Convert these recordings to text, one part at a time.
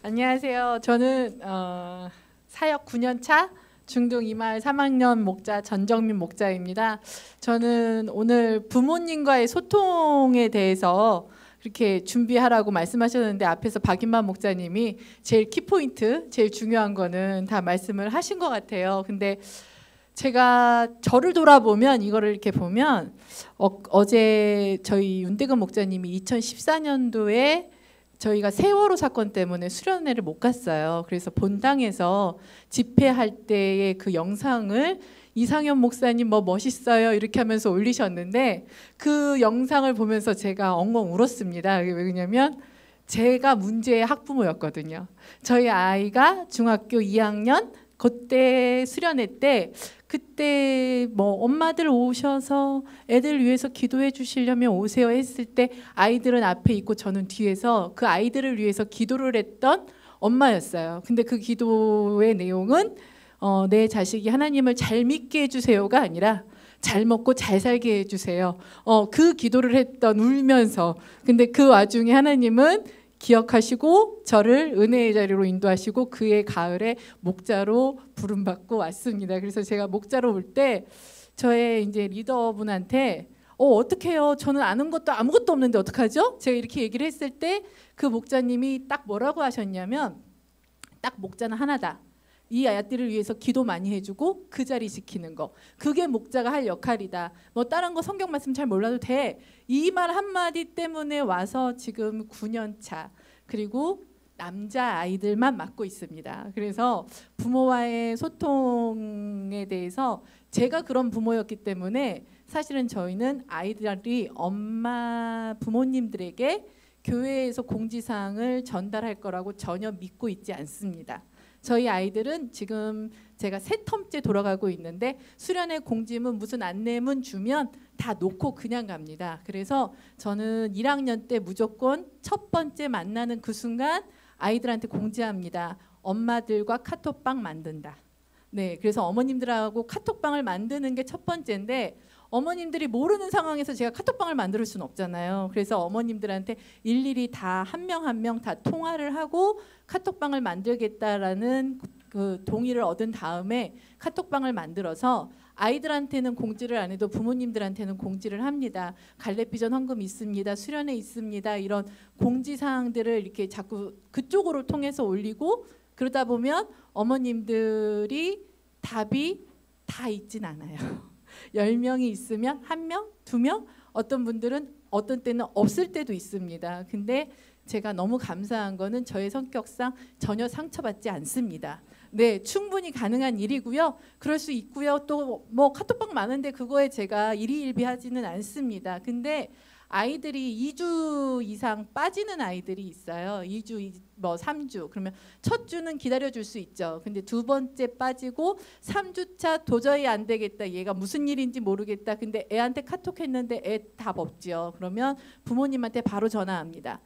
안녕하세요. 저는 사역 9년차 중동 이마을 3학년 목자 전정민 목자입니다. 저는 오늘 부모님과의 소통에 대해서 그렇게 준비하라고 말씀하셨는데 앞에서 박인만 목자님이 제일 키포인트, 제일 중요한 거는 다 말씀을 하신 것 같아요. 근데 제가 저를 돌아보면 이거를 이렇게 보면 어제 저희 윤대근 목자님이 2014년도에 저희가 세월호 사건 때문에 수련회를 못 갔어요. 그래서 본당에서 집회할 때의 그 영상을 이상현 목사님 뭐 멋있어요 이렇게 하면서 올리셨는데 그 영상을 보면서 제가 엉엉 울었습니다. 왜냐면 제가 문제의 학부모였거든요. 저희 아이가 중학교 2학년 그때 수련회 때 그때 뭐 엄마들 오셔서 애들 위해서 기도해 주시려면 오세요 했을 때 아이들은 앞에 있고 저는 뒤에서 그 아이들을 위해서 기도를 했던 엄마였어요. 근데 그 기도의 내용은 내 자식이 하나님을 잘 믿게 해주세요가 아니라 잘 먹고 잘 살게 해주세요. 그 기도를 했던 울면서. 근데 그 와중에 하나님은 기억하시고 저를 은혜의 자리로 인도하시고 그의 가을에 목자로 부름받고 왔습니다. 그래서 제가 목자로 올 때 저의 이제 리더분한테 어떡해요? 저는 아는 것도 아무것도 없는데 어떡하죠? 제가 이렇게 얘기를 했을 때 그 목자님이 딱 뭐라고 하셨냐면 딱 목자는 하나다. 이 아이들을 위해서 기도 많이 해주고 그 자리 지키는 거. 그게 목자가 할 역할이다. 뭐 다른 거 성경 말씀 잘 몰라도 돼. 이 말 한마디 때문에 와서 지금 9년 차. 그리고 남자 아이들만 맡고 있습니다. 그래서 부모와의 소통에 대해서 제가 그런 부모였기 때문에 사실은 저희는 아이들이 엄마 부모님들에게 교회에서 공지사항을 전달할 거라고 전혀 믿고 있지 않습니다. 저희 아이들은 지금 제가 세 텀째 돌아가고 있는데 수련회 공지문 무슨 안내문 주면 다 놓고 그냥 갑니다. 그래서 저는 1학년 때 무조건 첫 번째 만나는 그 순간 아이들한테 공지합니다. 엄마들과 카톡방 만든다. 네, 그래서 어머님들하고 카톡방을 만드는 게 첫 번째인데 어머님들이 모르는 상황에서 제가 카톡방을 만들 수는 없잖아요. 그래서 어머님들한테 일일이 다 한 명 한 명 다 통화를 하고 카톡방을 만들겠다라는 그 동의를 얻은 다음에 카톡방을 만들어서 아이들한테는 공지를 안 해도 부모님들한테는 공지를 합니다. 갈래비전 헌금 있습니다. 수련회 있습니다. 이런 공지사항들을 이렇게 자꾸 그쪽으로 통해서 올리고 그러다 보면 어머님들이 답이 다 있진 않아요. 10명이 있으면 1명, 2명, 어떤 분들은 어떤 때는 없을 때도 있습니다. 근데 제가 너무 감사한 거는 저의 성격상 전혀 상처받지 않습니다. 네, 충분히 가능한 일이고요. 그럴 수 있고요. 또 뭐 카톡방 많은데 그거에 제가 일희일비하지는 않습니다. 근데 아이들이 2주 이상 빠지는 아이들이 있어요. 2주, 뭐 3주. 그러면 첫 주는 기다려줄 수 있죠. 근데 두 번째 빠지고 3주차 도저히 안 되겠다. 얘가 무슨 일인지 모르겠다. 근데 애한테 카톡했는데 애 답 없죠. 그러면 부모님한테 바로 전화합니다.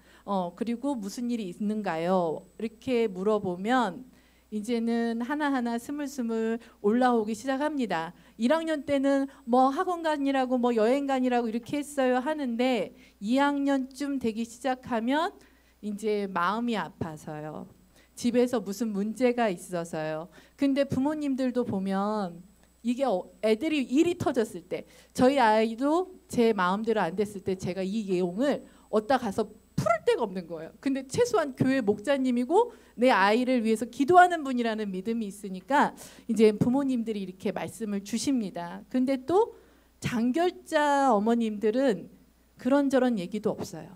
그리고 무슨 일이 있는가요? 이렇게 물어보면 이제는 하나하나 스물스물 올라오기 시작합니다. 1학년 때는 뭐 학원간이라고 뭐 여행간이라고 이렇게 했어요 하는데 2학년쯤 되기 시작하면 이제 마음이 아파서요. 집에서 무슨 문제가 있어서요. 근데 부모님들도 보면 이게 애들이 일이 터졌을 때 저희 아이도 제 마음대로 안 됐을 때 제가 이 내용을 어디다 가서 풀을 데가 없는 거예요. 근데 최소한 교회 목자님이고 내 아이를 위해서 기도하는 분이라는 믿음이 있으니까 이제 부모님들이 이렇게 말씀을 주십니다. 근데 또 장결자 어머님들은 그런저런 얘기도 없어요.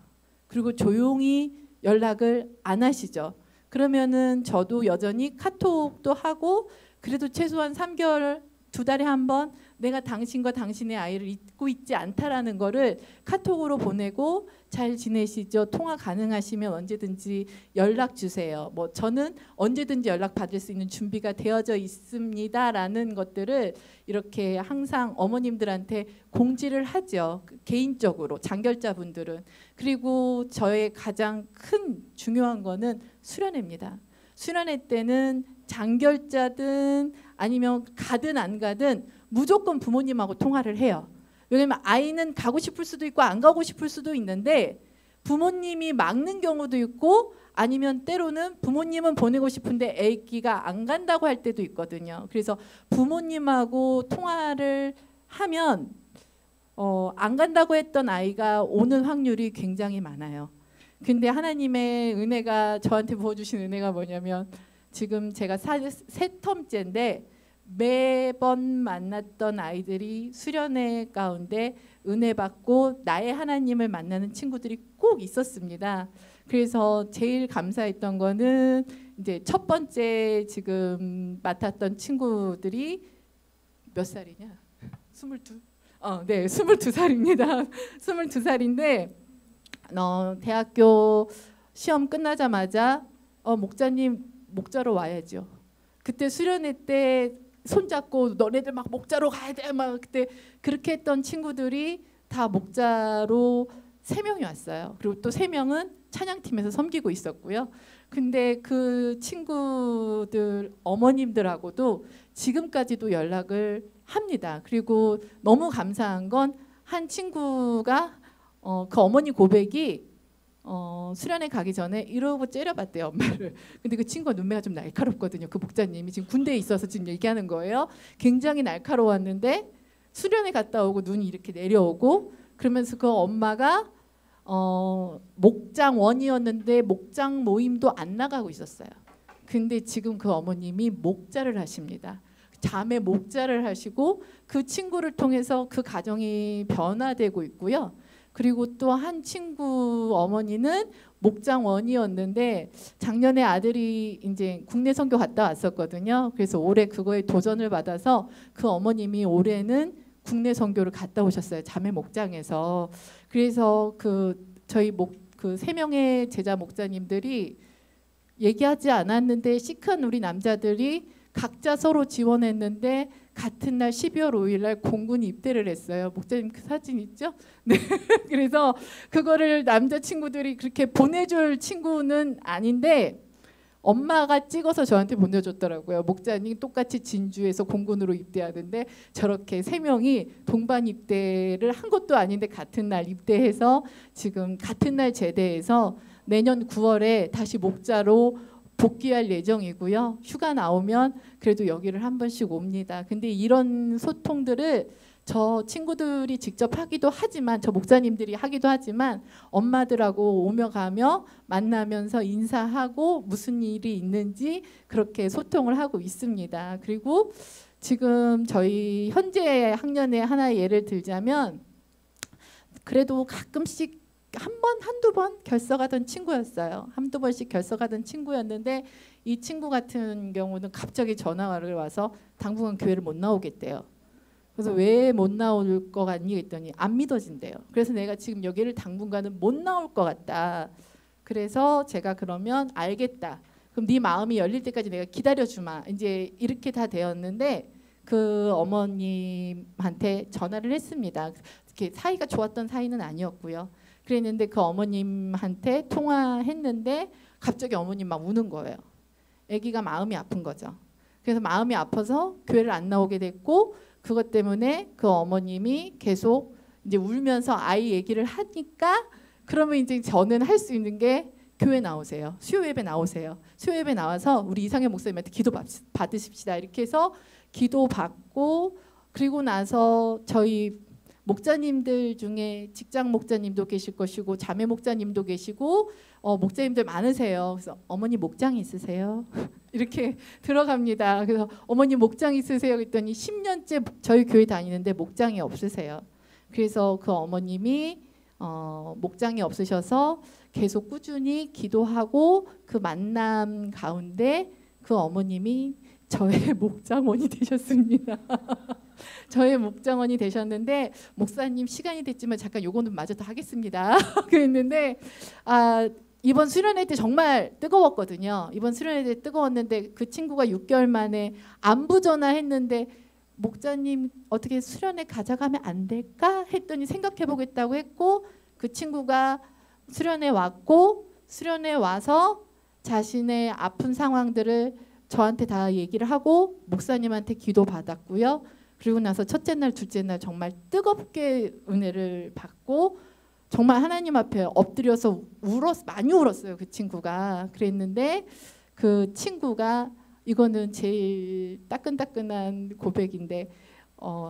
그리고 조용히 연락을 안 하시죠. 그러면은 저도 여전히 카톡도 하고 그래도 최소한 3개월 2달에 한 번 내가 당신과 당신의 아이를 잊고 있지 않다라는 거를 카톡으로 보내고 잘 지내시죠? 통화 가능하시면 언제든지 연락 주세요. 뭐 저는 언제든지 연락 받을 수 있는 준비가 되어져 있습니다라는 것들을 이렇게 항상 어머님들한테 공지를 하죠. 개인적으로 장결자분들은. 그리고 저의 가장 큰 중요한 거는 수련회입니다. 수련회 때는 장결자든 아니면 가든 안 가든 무조건 부모님하고 통화를 해요. 왜냐면 아이는 가고 싶을 수도 있고 안 가고 싶을 수도 있는데 부모님이 막는 경우도 있고 아니면 때로는 부모님은 보내고 싶은데 아기가 안 간다고 할 때도 있거든요. 그래서 부모님하고 통화를 하면 안 간다고 했던 아이가 오는 확률이 굉장히 많아요. 근데 하나님의 은혜가 저한테 부어주신 은혜가 뭐냐면 지금 제가 세 텀째인데 매번 만났던 아이들이 수련회 가운데 은혜 받고 나의 하나님을 만나는 친구들이 꼭 있었습니다. 그래서 제일 감사했던 거는 이제 첫 번째 지금 맡았던 친구들이 몇 살이냐? 22? 네, 22살입니다. 22살인데 대학교 시험 끝나자마자 목자님 목자로 와야죠. 그때 수련회 때 손잡고 너네들 막 목자로 가야 돼 막 그때 그렇게 했던 친구들이 다 목자로 3명이 왔어요. 그리고 또 3명은 찬양팀에서 섬기고 있었고요. 근데 그 친구들 어머님들하고도 지금까지도 연락을 합니다. 그리고 너무 감사한 건 한 친구가 그 어머니 고백이 수련회 가기 전에 이러고 째려봤대요, 엄마를. 근데 그 친구가 눈매가 좀 날카롭거든요. 그 목자님이 지금 군대에 있어서 지금 얘기하는 거예요. 굉장히 날카로웠는데 수련회 갔다 오고 눈이 이렇게 내려오고 그러면서 그 엄마가 목장원이었는데 목장 모임도 안 나가고 있었어요. 근데 지금 그 어머님이 목자를 하십니다. 자매 목자를 하시고 그 친구를 통해서 그 가정이 변화되고 있고요. 그리고 또 한 친구 어머니는 목장원이었는데 작년에 아들이 이제 국내 선교 갔다 왔었거든요. 그래서 올해 그거에 도전을 받아서 그 어머님이 올해는 국내 선교를 갔다 오셨어요. 자매 목장에서. 그래서 저희 그 3명의 제자 목자님들이 얘기하지 않았는데 시크한 우리 남자들이 각자 서로 지원했는데 같은 날 12월 5일 날 공군 입대를 했어요. 목자님 그 사진 있죠? 네. 그래서 그거를 남자 친구들이 그렇게 보내줄 친구는 아닌데 엄마가 찍어서 저한테 보내줬더라고요. 목자님 똑같이 진주에서 공군으로 입대하는데 저렇게 3명이 동반 입대를 한 것도 아닌데 같은 날 입대해서 지금 같은 날 제대해서 내년 9월에 다시 목자로 복귀할 예정이고요. 휴가 나오면 그래도 여기를 한 번씩 옵니다. 근데 이런 소통들을 저 친구들이 직접 하기도 하지만 저 목사님들이 하기도 하지만 엄마들하고 오며 가며 만나면서 인사하고 무슨 일이 있는지 그렇게 소통을 하고 있습니다. 그리고 지금 저희 현재 학년의 하나의 예를 들자면 그래도 가끔씩 한두 번 결석하던 친구였어요. 한두 번씩 결석하던 친구였는데 이 친구 같은 경우는 갑자기 전화를 와서 당분간 교회를 못 나오겠대요. 그래서 왜 못 나올 것 같니 했더니 안 믿어진대요. 그래서 내가 지금 여기를 당분간은 못 나올 것 같다. 그래서 제가 그러면 알겠다. 그럼 네 마음이 열릴 때까지 내가 기다려주마. 이제 이렇게 다 되었는데 그 어머님한테 전화를 했습니다. 이렇게 사이가 좋았던 사이는 아니었고요. 그랬는데 그 어머님한테 통화했는데 갑자기 어머님 막 우는 거예요. 아기가 마음이 아픈 거죠. 그래서 마음이 아파서 교회를 안 나오게 됐고 그것 때문에 그 어머님이 계속 이제 울면서 아이 얘기를 하니까 그러면 이제 저는 할 수 있는 게 교회 나오세요. 수요 예배 나오세요. 수요 예배 나와서 우리 이상현 목사님한테 기도 받으십시다. 이렇게 해서 기도 받고 그리고 나서 저희 목자님들 중에 직장 목자님도 계실 것이고 자매 목자님도 계시고 목자님들 많으세요. 그래서 어머니 목장 있으세요? 이렇게 들어갑니다. 그래서 어머니 목장 있으세요? 그랬더니 10년째 저희 교회 다니는데 목장이 없으세요. 그래서 그 어머님이 목장이 없으셔서 계속 꾸준히 기도하고 그 만남 가운데 그 어머님이 저의 목장원이 되셨습니다. 저의 목장원이 되셨는데 목사님 시간이 됐지만 잠깐 요거는 마저 더 하겠습니다. 그랬는데 이번 수련회 때 정말 뜨거웠거든요. 이번 수련회 때 뜨거웠는데 그 친구가 6개월 만에 안부 전화했는데 목자님 어떻게 수련회 가져가면 안 될까 했더니 생각해 보겠다고 했고 그 친구가 수련회 왔고 수련회 와서 자신의 아픈 상황들을 저한테 다 얘기를 하고 목사님한테 기도 받았고요. 그리고 나서 첫째 날, 둘째 날 정말 뜨겁게 은혜를 받고 정말 하나님 앞에 엎드려서 많이 울었어요. 그 친구가. 그랬는데 그 친구가, 이거는 제일 따끈따끈한 고백인데,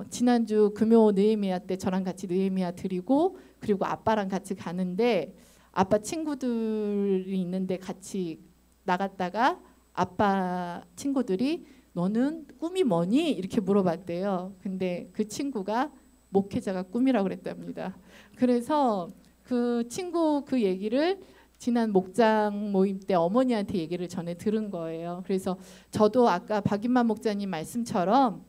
지난주 금요 느헤미야 때 저랑 같이 느헤미야 드리고, 그리고 아빠랑 같이 가는데 아빠 친구들이 있는데 같이 나갔다가 아빠 친구들이 너는 꿈이 뭐니? 이렇게 물어봤대요. 근데 그 친구가 목회자가 꿈이라고 그랬답니다. 그래서 그 친구 그 얘기를 지난 목장 모임 때 어머니한테 얘기를 전에 들은 거예요. 그래서 저도 아까 박인만 목자님 말씀처럼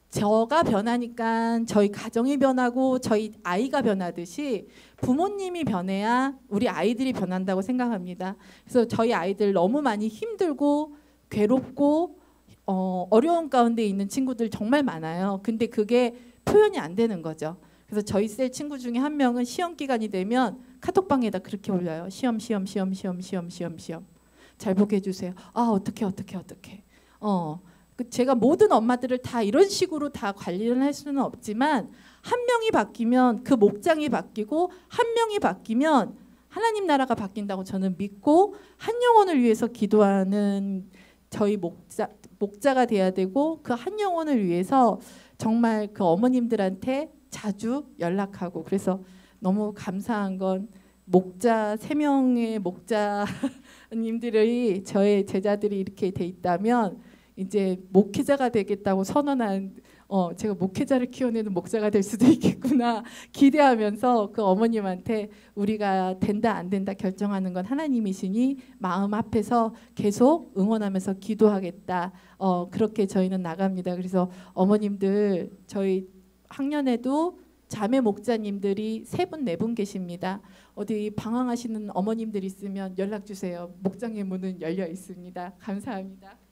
저가 변하니까 저희 가정이 변하고 저희 아이가 변하듯이 부모님이 변해야 우리 아이들이 변한다고 생각합니다. 그래서 저희 아이들 너무 많이 힘들고 괴롭고 어려운 가운데 있는 친구들 정말 많아요. 근데 그게 표현이 안 되는 거죠. 그래서 저희 셀 친구 중에 한 명은 시험 기간이 되면 카톡방에다 그렇게 올려요. 시험 잘 보게 해주세요. 아 어떻게 제가 모든 엄마들을 다 이런 식으로 다 관리를 할 수는 없지만 한 명이 바뀌면 그 목장이 바뀌고 한 명이 바뀌면 하나님 나라가 바뀐다고 저는 믿고 한 영혼을 위해서 기도하는 저희 목자가 돼야 되고 그 한 영혼을 위해서 정말 그 어머님들한테 자주 연락하고, 그래서 너무 감사한 건 목자 3명의 목자님들이 저의 제자들이 이렇게 돼 있다면 이제 목회자가 되겠다고 선언한 제가 목회자를 키워내는 목자가 될 수도 있겠구나 기대하면서 그 어머님한테 우리가 된다 안 된다 결정하는 건 하나님이시니 마음 앞에서 계속 응원하면서 기도하겠다. 그렇게 저희는 나갑니다. 그래서 어머님들 저희 학년에도 자매 목자님들이 3분 4분 계십니다. 어디 방황하시는 어머님들 있으면 연락 주세요. 목장의 문은 열려 있습니다. 감사합니다.